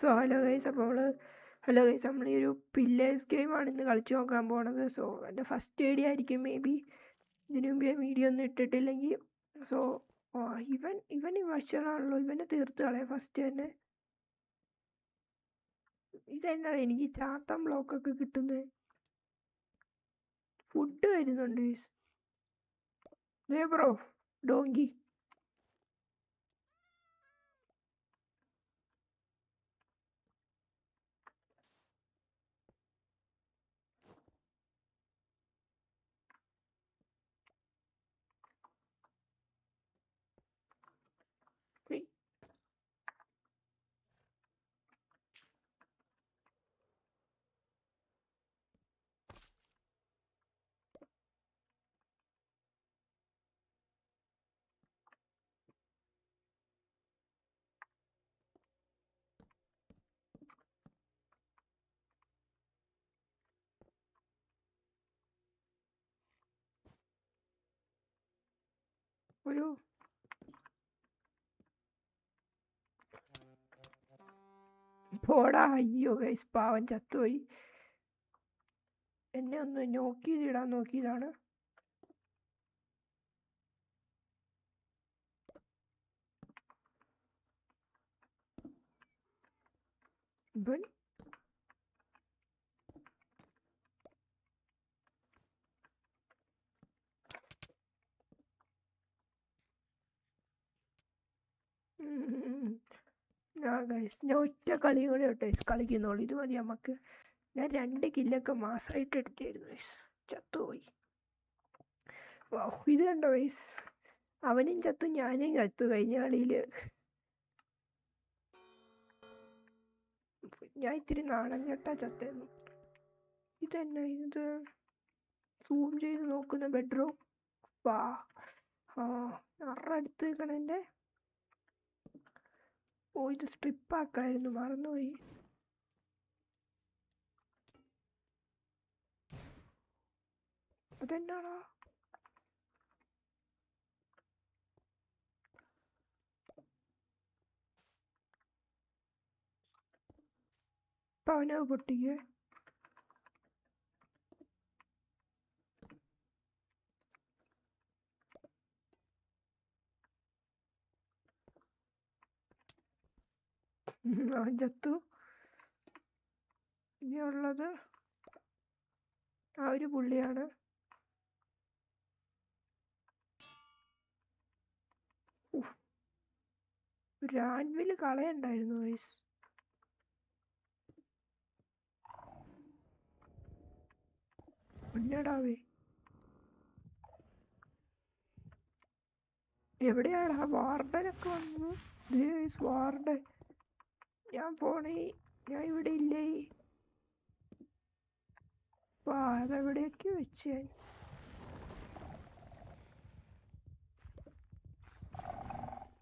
Hello guys നമ്മൾ ഈ ഒരു പില്ലേഴ്സ് ഗെയിമാണ് ഇന്ന് കളിച്ചു നോക്കാൻ പോണത്. സോ എൻ്റെ ഫസ്റ്റ് ഐഡിയ ആയിരിക്കും മേ ബി. ഇതിനു മുമ്പ് ഞാൻ വീഡിയോ ഒന്നും ഇട്ടിട്ടില്ലെങ്കിൽ. സോ ഇവൻ ഈ വഷളാണല്ലോ, ഇവനെ തീർത്ത് കളയാം ഫസ്റ്റ് തന്നെ. ഇതെന്നാണ് എനിക്ക് ചാത്തൻ ബ്ലോക്കൊക്കെ കിട്ടുന്നത്? ഫുഡ് വരുന്നുണ്ട് ഗൈസ്. Bro donkey. ഒരു പോടാ. അയ്യോ ഗൈസ്, പാവൻ ചത്തുപോയി. എന്നെ ഒന്ന് നോക്കിയിടാൻ നോക്കിയതാണ്. ഇവൻ ഞാൻ ഒറ്റ കളി കൂടെ കളിക്കുന്നുള്ളൂ. ഇത് മതി നമുക്ക്. ഞാൻ 2 കില്ലൊക്കെ മാസമായിട്ട് എടുത്തായിരുന്നു ഗൈസ്. ചത്തുപോയി. ഇത് കണ്ടോ ഗൈസ്, അവനും ചത്തു ഞാനും ചത്തു കഴിഞ്ഞ കളിയിൽ. ഞാൻ ഇത്തിരി നാണം കെട്ടാ ചത്തേന്നു. ഇതെന്നാ ഇത് സൂം ചെയ്ത് നോക്കുന്ന ബെഡ്റൂം? അടുത്ത് നിൽക്കണേൻ്റെ. ഇത് സ്ട്രിപ്പാക്കായിരുന്നു, മറന്നുപോയി. അതെന്നാടാ? ഇപ്പം അവനത് പൊട്ടിക്കേ. അവൻ ചത്തു. ഇനിയുള്ളത് ആ ഒരു പുള്ളിയാണ്. ഒരു ആൻവില് കളയണ്ടായിരുന്നു വയസ്. മുന്നടാവേ, എവിടെയാണ് ആ വാർഡനൊക്കെ വന്നു? വാർഡൻ, ഞാൻ പോണേ. ഞാൻ ഇവിടെ ഇല്ലേ. അതെവിടെയൊക്കെ വെച്ച് ഞാൻ.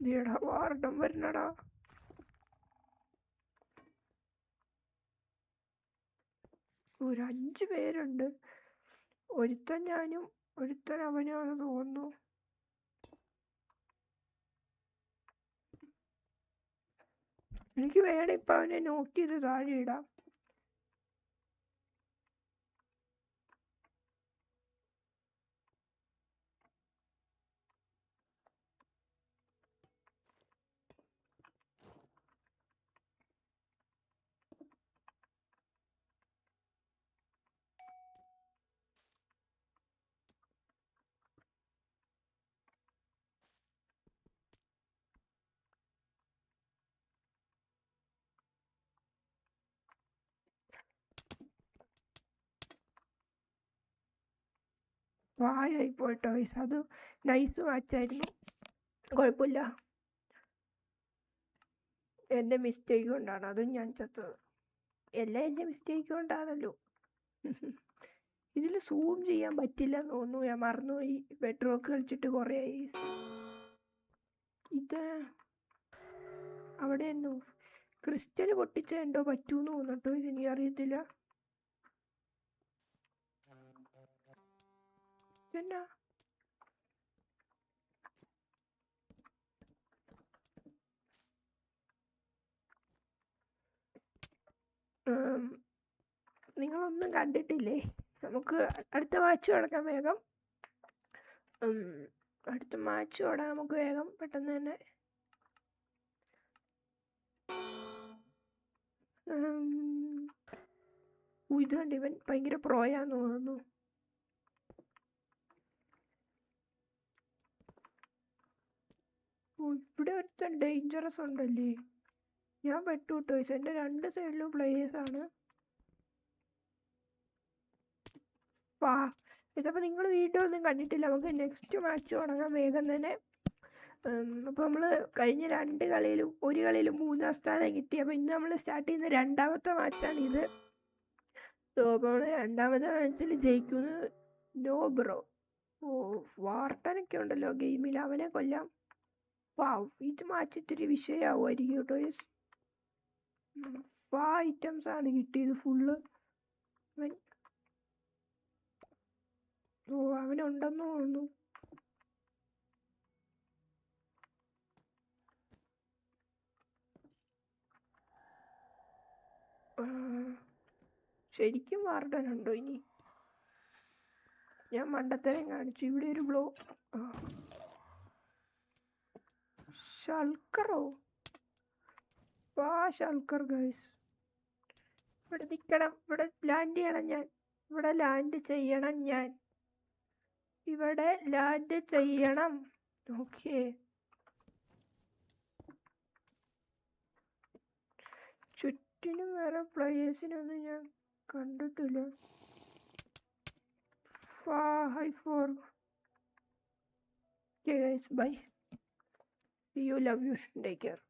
ഇതേടാ വാർഡൻ വരണടാ. ഒരു 5 പേരുണ്ട്. ഒരുത്തൻ ഞാനും ഒരുത്തൻ അവനാണെന്ന് തോന്നുന്നു. എനിക്ക് വേണം ഇപ്പം അവനെ നോക്കിയത് താഴെ ഇടാം. വായായി പോയിട്ടോ വയസ്സ്. അത് നൈസ് മാച്ചായിരുന്നു, കുഴപ്പമില്ല. എൻ്റെ മിസ്റ്റേക്ക് കൊണ്ടാണ് അതും ഞാൻ ചത്തത്. എല്ലാം എൻ്റെ മിസ്റ്റേക്ക് കൊണ്ടാണല്ലോ. ഇതിൽ സൂം ചെയ്യാൻ പറ്റില്ല എന്ന് തോന്നുന്നു, ഞാൻ മറന്നുപോയി. ബെഡ്റോക്ക് കളിച്ചിട്ട് കുറേ ആയി. ഇത് അവിടെ എന്തോ ക്രിസ്റ്റൽ പൊട്ടിച്ച എന്തോ പറ്റൂന്ന് തോന്നട്ടോ. ഇതെനിക്കറിയത്തില്ല. എന്നാ നിങ്ങളൊന്നും കണ്ടിട്ടില്ലേ? നമുക്ക് അടുത്ത മാച്ച് തുടങ്ങാം വേഗം. അടുത്ത മാച്ച് തുടങ്ങാം നമുക്ക് വേഗം പെട്ടെന്ന് തന്നെ. ഇത് കണ്ട് ഇവൻ ഭയങ്കര പ്രോയാന്ന് തോന്നുന്നു. ഇവിടെ ഒരുത്തൻ ഡേഞ്ചറസ് ഉണ്ടല്ലേ. ഞാൻ പെട്ടുവിട്ടു. എൻ്റെ 2 സൈഡിലും പ്ലേയേഴ്സാണ്. ഇതപ്പോൾ നിങ്ങൾ വീഡിയോ ഒന്നും കണ്ടിട്ടില്ല. നമുക്ക് നെക്സ്റ്റ് മാച്ച് തുടങ്ങാം വേഗം തന്നെ. അപ്പോൾ നമ്മൾ കഴിഞ്ഞ 2 കളിയിലും 1 കളിയിലും 3-ാം സ്ഥാനം കിട്ടി. അപ്പോൾ ഇന്ന് നമ്മൾ സ്റ്റാർട്ട് ചെയ്യുന്ന 2ാമത്തെ മാച്ചാണിത്. സോ അപ്പോൾ നമ്മൾ 2ാമത്തെ മാച്ചിൽ ജയിക്കുന്നത് നോ ബ്രോ. വാർട്ടനൊക്കെ ഉണ്ടല്ലോ ഗെയിമിൽ, അവനെ കൊല്ലാം. ഇത് മാച്ച് ഇത്തിരി വിഷയമാവുമായിരിക്കും കേട്ടോ. 5 ഐറ്റംസ് ആണ് കിട്ടിയത് ഫുള്ള്. അവനുണ്ടെന്ന് തോന്നുന്നു. ശരിക്കും വാർഡനുണ്ടോ ഇനി? ഞാൻ മണ്ടത്തരം കാണിച്ചു. ഇവിടെ ഒരു ബ്ലോ. ഷൾക്കറോ? Shulker guys. ഇവിടെ നിൽക്കണം. ഇവിടെ ലാൻഡ് ചെയ്യണം ഞാൻ. ഇവിടെ ലാൻഡ് ചെയ്യണം. ഓക്കെ. ചുറ്റിനും വേറെ പ്ലേയേഴ്സിനൊന്നും ഞാൻ കണ്ടിട്ടില്ല. High four. Okay guys, bye. See you, love you, take care.